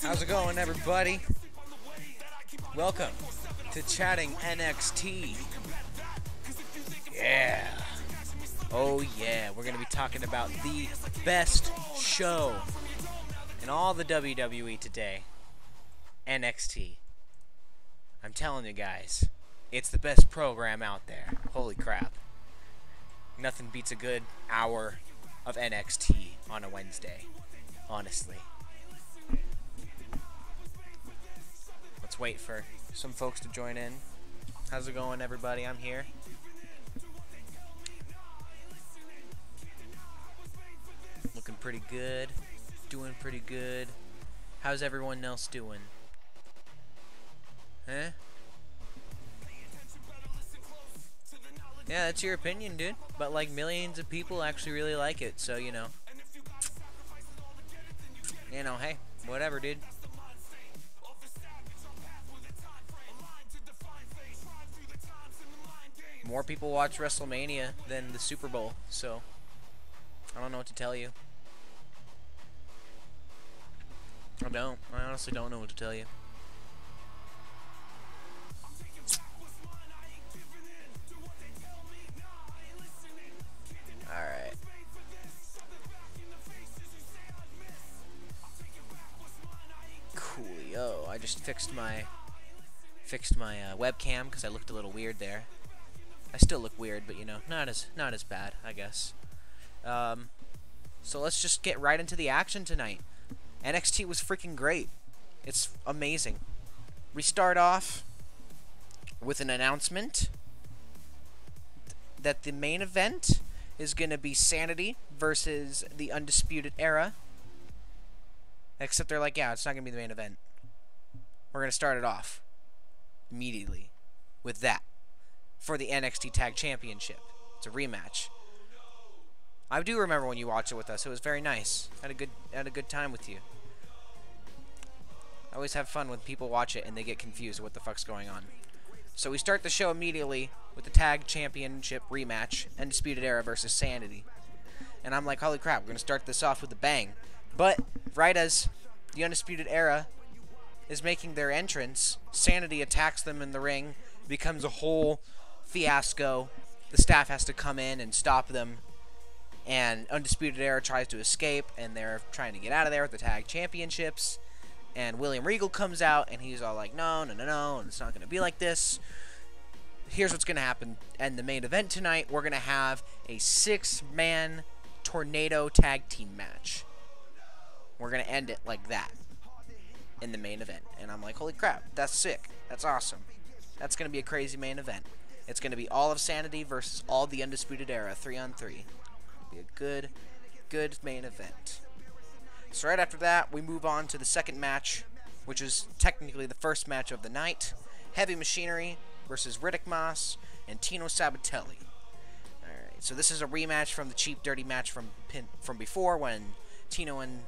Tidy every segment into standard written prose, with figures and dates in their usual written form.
How's it going, everybody? Welcome to Chatting NXT. Yeah. Oh yeah, we're going to be talking about the best show in all the WWE today. NXT. I'm telling you guys, it's the best program out there. Holy crap. Nothing beats a good hour of NXT on a Wednesday, honestly. Let's wait for some folks to join in. How's it going, everybody? I'm here. Looking pretty good. Doing pretty good. How's everyone else doing? Huh? Yeah, that's your opinion, dude. But like millions of people actually really like it, so you know. Hey, whatever, dude. More people watch WrestleMania than the Super Bowl, so I don't know what to tell you. I honestly don't know what to tell you. Alright. Coolio. I just fixed my webcam because I looked a little weird there. I still look weird, but you know, not as bad, I guess. So let's just get right into the action tonight. NXT was freaking great. It's amazing. We start off with an announcement that the main event is going to be Sanity versus the Undisputed Era. Except they're like, yeah, it's not going to be the main event. We're going to start it off immediately with that for the NXT Tag Championship. It's a rematch. I do remember when you watched it with us. It was very nice. Had a good time with you. I always have fun when people watch it and they get confused with what the fuck's going on. So we start the show immediately with the Tag Championship rematch, Undisputed Era versus Sanity. And I'm like, holy crap, we're going to start this off with a bang. But right as the Undisputed Era is making their entrance, Sanity attacks them in the ring, becomes a whole fiasco. The staff has to come in and stop them. And Undisputed Era tries to escape, and they're trying to get out of there with the Tag Championships. And William Regal comes out, and he's all like, no, and it's not going to be like this. Here's what's going to happen. And the main event tonight, we're going to have a 6-man tornado tag team match. We're going to end it like that in the main event. And I'm like, holy crap, that's sick. That's awesome. That's going to be a crazy main event. It's going to be all of Sanity versus all the Undisputed Era, 3-on-3. Be a good main event. So right after that, we move on to the second match, which is technically the first match of the night. Heavy Machinery versus Riddick Moss and Tino Sabatelli. Alright, so this is a rematch from the Cheap Dirty match from before when Tino and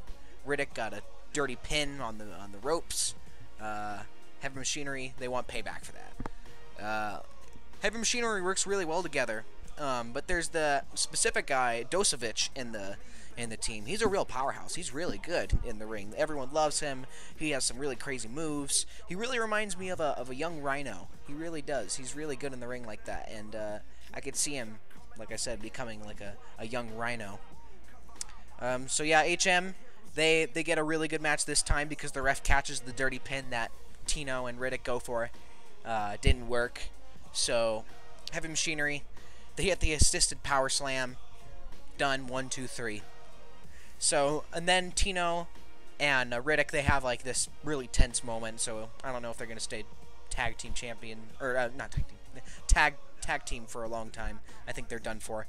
Riddick got a dirty pin on the ropes. Heavy Machinery, they want payback for that. Heavy Machinery works really well together. But there's the specific guy, Dosevich, in the team. He's a real powerhouse. He's really good in the ring. Everyone loves him. He has some really crazy moves. He really reminds me of a young Rhino. He really does. He's really good in the ring like that. And I could see him, like I said, becoming like a young Rhino. So yeah, HM, they get a really good match this time because the ref catches the dirty pin that Tino and Riddick go for. Didn't work. So Heavy Machinery, they hit the assisted power slam. Done. 1, 2, 3. So, and then Tino and Riddick, they have like this really tense moment. So I don't know if they're gonna stay tag team champion or not tag team, tag team for a long time. I think they're done for.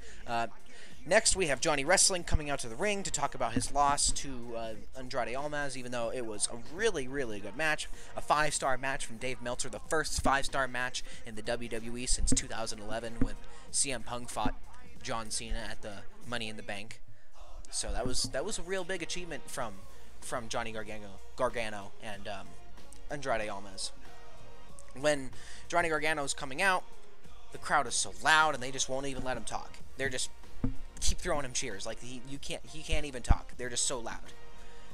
Next, we have Johnny Wrestling coming out to the ring to talk about his loss to Andrade Almas, even though it was a really, really good match. A 5-star match from Dave Meltzer, the first 5-star match in the WWE since 2011 when CM Punk fought John Cena at the Money in the Bank. So that was a real big achievement from Johnny Gargano and Andrade Almas. When Johnny Gargano's coming out, the crowd is so loud and they just won't even let him talk. They're just keep throwing him cheers. Like he can't even talk. They're just so loud.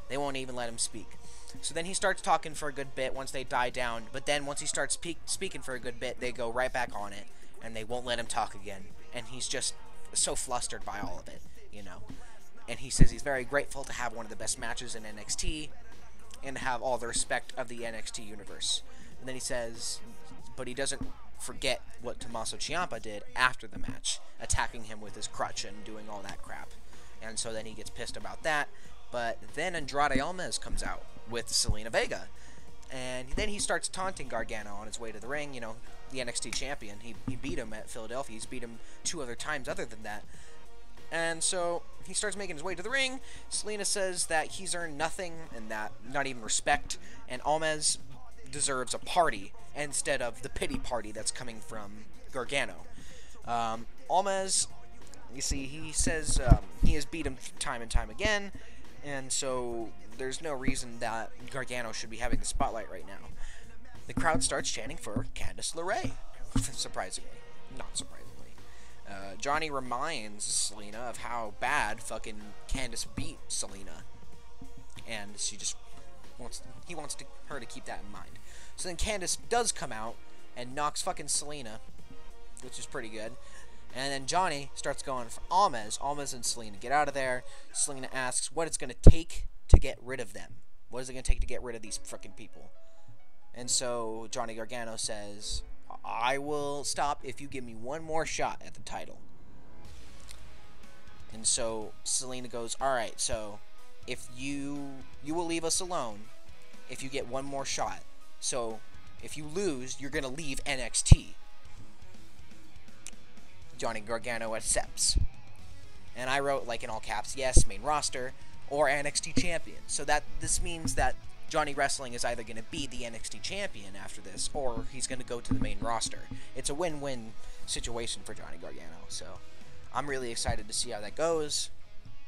They won't even let him speak. So then he starts talking for a good bit once they die down, but then once he starts speaking for a good bit, they go right back on it, and they won't let him talk again. And he's just so flustered by all of it, you know. And he says he's very grateful to have one of the best matches in NXT and to have all the respect of the NXT universe. And then he says, but he doesn't forget what Tommaso Ciampa did after the match, attacking him with his crutch and doing all that crap. And so then he gets pissed about that. But then Andrade Almas comes out with Selena Vega. And then he starts taunting Gargano on his way to the ring, you know, the NXT champion. He beat him at Philadelphia. He's beat him 2 other times other than that. And so he starts making his way to the ring. Selena says that he's earned nothing and that not even respect. And Almas deserves a party instead of the pity party that's coming from Gargano. Almas, you see, he says he has beat him time and time again. And so there's no reason that Gargano should be having the spotlight right now. The crowd starts chanting for Candice LeRae. Surprisingly. Not surprisingly. Johnny reminds Selena of how bad fucking Candice beat Selena. And she just wants her to keep that in mind. So then Candice does come out and knocks fucking Selena, which is pretty good. And then Johnny starts going for Almas. Almas and Selena get out of there. Selena asks what it's going to take to get rid of them. What is it going to take to get rid of these frickin' people? And so Johnny Gargano says, I will stop if you give me one more shot at the title. And so Selena goes, alright, so if you will leave us alone if you get one more shot. So if you lose, you're going to leave NXT. Johnny Gargano accepts. And I wrote, like, in all caps, yes, main roster, or NXT champion. So that this means that Johnny Wrestling is either going to be the NXT champion after this, or he's going to go to the main roster. It's a win-win situation for Johnny Gargano. So I'm really excited to see how that goes,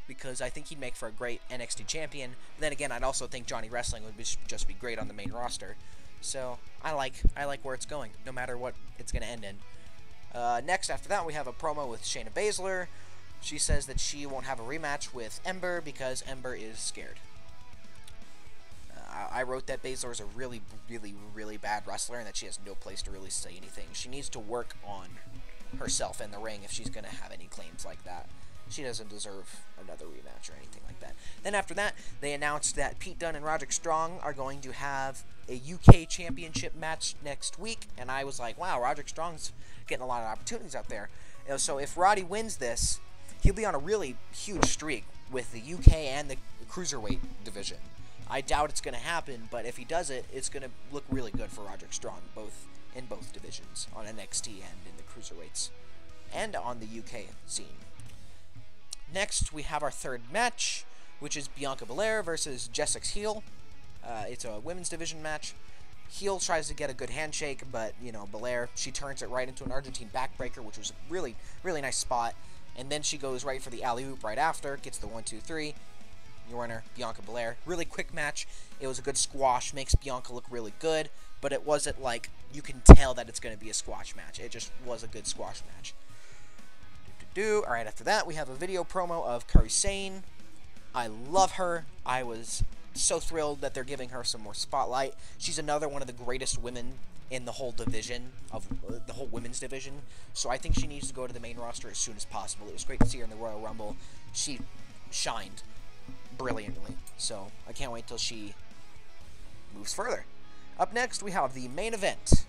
because I think he'd make for a great NXT champion. But then again, I'd also think Johnny Wrestling would just be great on the main roster. So I like where it's going, no matter what it's going to end in. Next, after that, we have a promo with Shayna Baszler. She says that she won't have a rematch with Ember because Ember is scared. I wrote that Baszler is a really, really, really bad wrestler and that she has no place to really say anything. She needs to work on herself in the ring if she's going to have any claims like that. She doesn't deserve another rematch or anything like that. Then after that, they announced that Pete Dunne and Roderick Strong are going to have a UK Championship match next week, and I was like, wow, Roderick Strong's getting a lot of opportunities out there. So if Roddy wins this, he'll be on a really huge streak with the UK and the Cruiserweight division. I doubt it's going to happen, but if he does it, it's going to look really good for Roderick Strong, in both divisions, on NXT and in the Cruiserweights, and on the UK scene. Next, we have our third match, which is Bianca Belair versus Dissects Heel. It's a women's division match. Heel tries to get a good handshake, but, you know, Belair, she turns it right into an Argentine backbreaker, which was a really, really nice spot. And then she goes right for the alley-oop right after, gets the 1-2-3. Your winner, Bianca Belair. Really quick match. It was a good squash, makes Bianca look really good, but it wasn't like you can tell that it's going to be a squash match. It just was a good squash match. Alright, after that, we have a video promo of Kairi Sane. I love her. I was so thrilled that they're giving her some more spotlight. She's another one of the greatest women in the whole division, of the whole women's division. So I think she needs to go to the main roster as soon as possible. It was great to see her in the Royal Rumble. She shined brilliantly. So I can't wait till she moves further. Up next, we have the main event.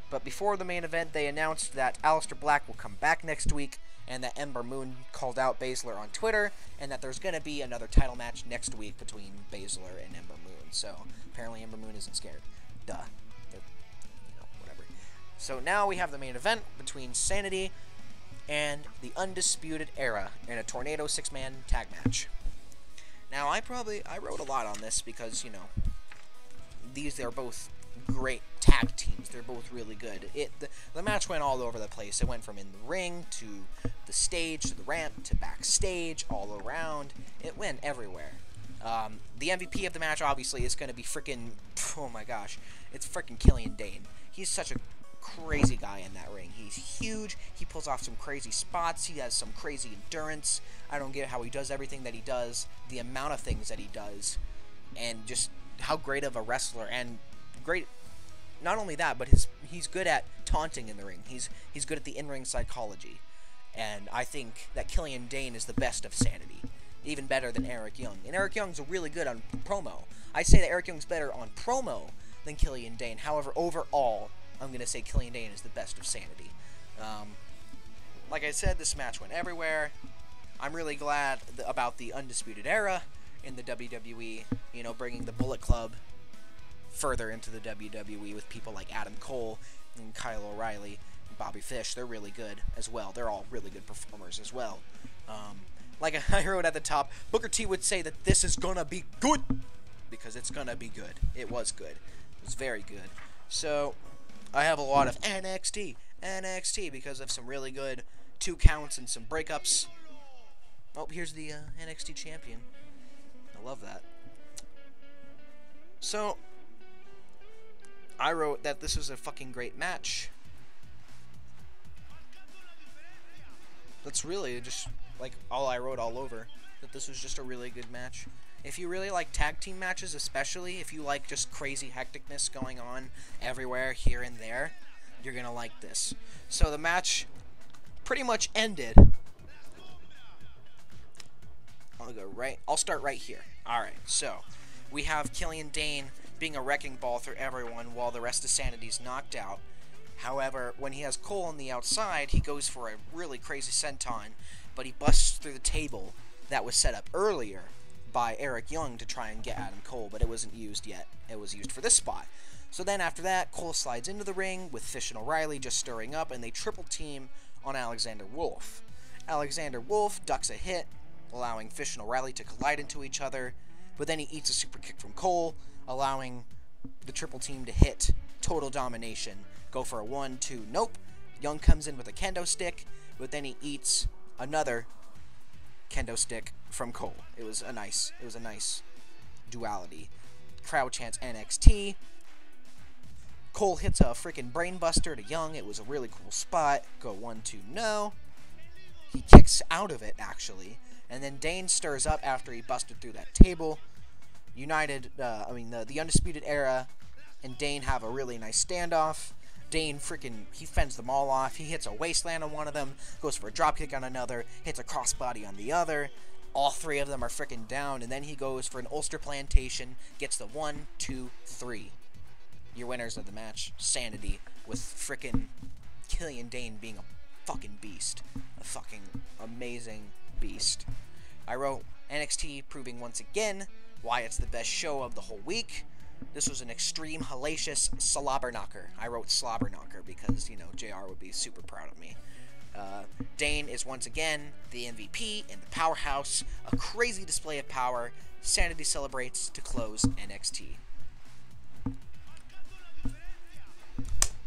But before the main event, they announced that Aleister Black will come back next week, and that Ember Moon called out Baszler on Twitter, and that there's going to be another title match next week between Baszler and Ember Moon. So apparently Ember Moon isn't scared. Duh. Whatever. So now we have the main event between Sanity and the Undisputed Era in a Tornado 6-man tag match. Now, I wrote a lot on this because, you know, they're both great tag teams. They're both really good. The match went all over the place. It went from in the ring to the stage to the ramp to backstage, all around. It went everywhere. The MVP of the match, obviously, is going to be freaking, oh my gosh, it's freaking Killian Dane. He's such a crazy guy in that ring. He's huge. He pulls off some crazy spots. He has some crazy endurance. I don't get how he does everything that he does, the amount of things that he does. and just how great of a wrestler, and great, not only that, but he's good at taunting in the ring. He's good at the in-ring psychology. And I think that Killian Dane is the best of Sanity. Even better than Eric Young. And Eric Young's really good on promo. I say that Eric Young's better on promo than Killian Dane. However, overall, I'm going to say Killian Dane is the best of Sanity. Like I said, this match went everywhere. I'm really glad about the Undisputed Era in the WWE. You know, bringing the Bullet Club further into the WWE with people like Adam Cole and Kyle O'Reilly and Bobby Fish. They're really good as well. They're all really good performers as well. Like I wrote at the top, Booker T would say that this is gonna be good, because it's gonna be good. It was good. It was very good. So I have a lot of NXT, because of some really good 2 counts and some breakups. Oh, here's the NXT champion. I love that. So I wrote that this was a fucking great match. That's really just like all I wrote all over. That this was just a really good match. If you really like tag team matches, especially if you like just crazy hecticness going on everywhere, here and there, you're gonna like this. So the match pretty much ended. I'll start right here. Alright, so we have Killian Dane being a wrecking ball through everyone while the rest of Sanity's knocked out. However, when he has Cole on the outside, he goes for a really crazy senton, but he busts through the table that was set up earlier by Eric Young to try and get Adam Cole, but it wasn't used yet. It was used for this spot. So then after that, Cole slides into the ring with Fish and O'Reilly just stirring up, and they triple team on Alexander Wolf. Alexander Wolf ducks a hit, allowing Fish and O'Reilly to collide into each other, but then he eats a super kick from Cole, allowing the triple team to hit Total Domination. Go for a 1-2, nope. Young comes in with a kendo stick, but then he eats another kendo stick from Cole. It was a nice duality. Crowd chants NXT. Cole hits a freaking brainbuster to Young. It was a really cool spot. Go 1-2, no. He kicks out of it, actually. And then Dane stirs up after he busted through that table. The Undisputed Era and Dane have a really nice standoff. Dane he fends them all off. He hits a wasteland on one of them, goes for a dropkick on another, hits a crossbody on the other. All 3 of them are freaking down, and then he goes for an Ulster Plantation, gets the 1, 2, 3. Your winners of the match, Sanity, with freaking Killian Dane being a fucking beast. A fucking amazing beast. I wrote NXT proving once again why it's the best show of the whole week. This was an extreme, hellacious slobber knocker. I wrote slobber knocker because, you know, JR would be super proud of me. Dane is once again the MVP and the powerhouse. A crazy display of power. Sanity celebrates to close NXT.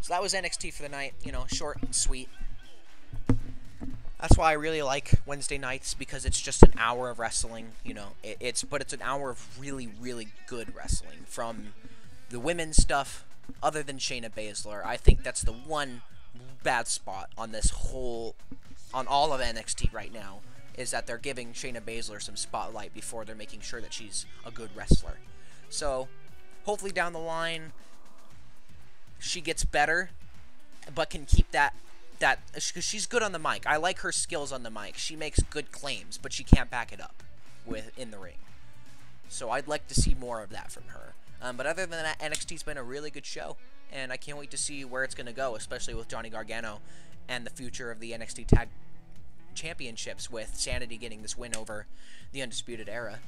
So that was NXT for the night. You know, short and sweet. That's why I really like Wednesday nights, because it's just an hour of wrestling, you know. It's an hour of really, really good wrestling. From the women's stuff, other than Shayna Baszler, I think that's the one bad spot on all of NXT right now, is that they're giving Shayna Baszler some spotlight before they're making sure that she's a good wrestler. So, hopefully down the line, she gets better, but can keep that because she's good on the mic. I like her skills on the mic. She makes good claims, but she can't back it up in the ring. So I'd like to see more of that from her. But other than that, NXT's been a really good show, and I can't wait to see where it's going to go, especially with Johnny Gargano and the future of the NXT Tag Championships, with Sanity getting this win over the Undisputed Era.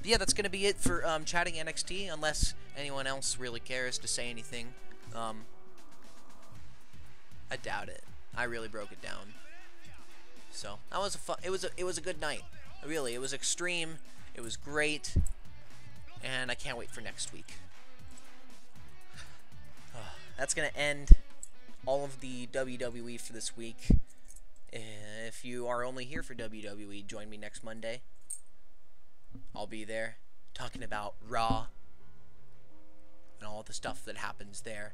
Yeah, that's going to be it for chatting NXT, unless anyone else really cares to say anything. I doubt it. I really broke it down. So that was it was a good night. Really, it was extreme. It was great, and I can't wait for next week. That's gonna end all of the WWE for this week. If you are only here for WWE, join me next Monday. I'll be there talking about Raw and all the stuff that happens there.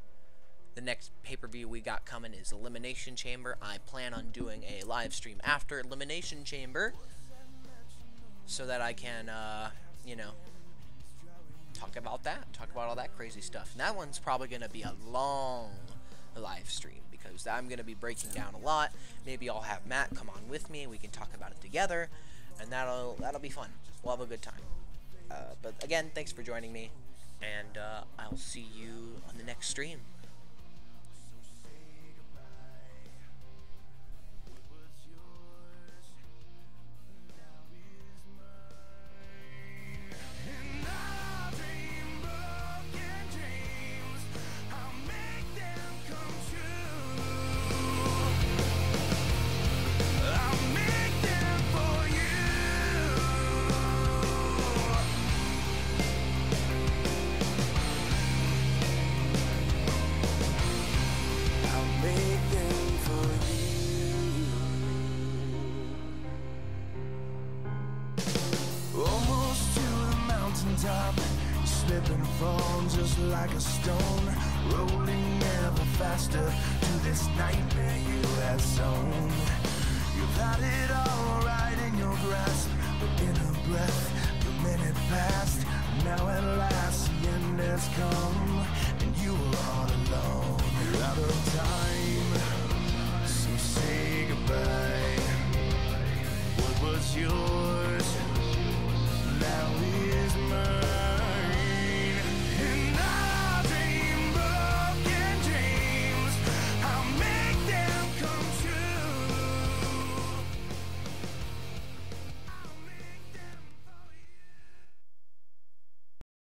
The next pay-per-view we got coming is Elimination Chamber. I plan on doing a live stream after Elimination Chamber so that I can, talk about that. Talk about all that crazy stuff. And that one's probably going to be a long live stream because I'm going to be breaking down a lot. Maybe I'll have Matt come on with me and we can talk about it together. And that'll be fun. We'll have a good time. But again, thanks for joining me. And I'll see you on the next stream. Top, you slip and fall just like a stone, rolling ever faster to this nightmare you have sown. You've had it all right in your grasp, but in a breath, the minute passed. Now at last the end has come, and you are all alone.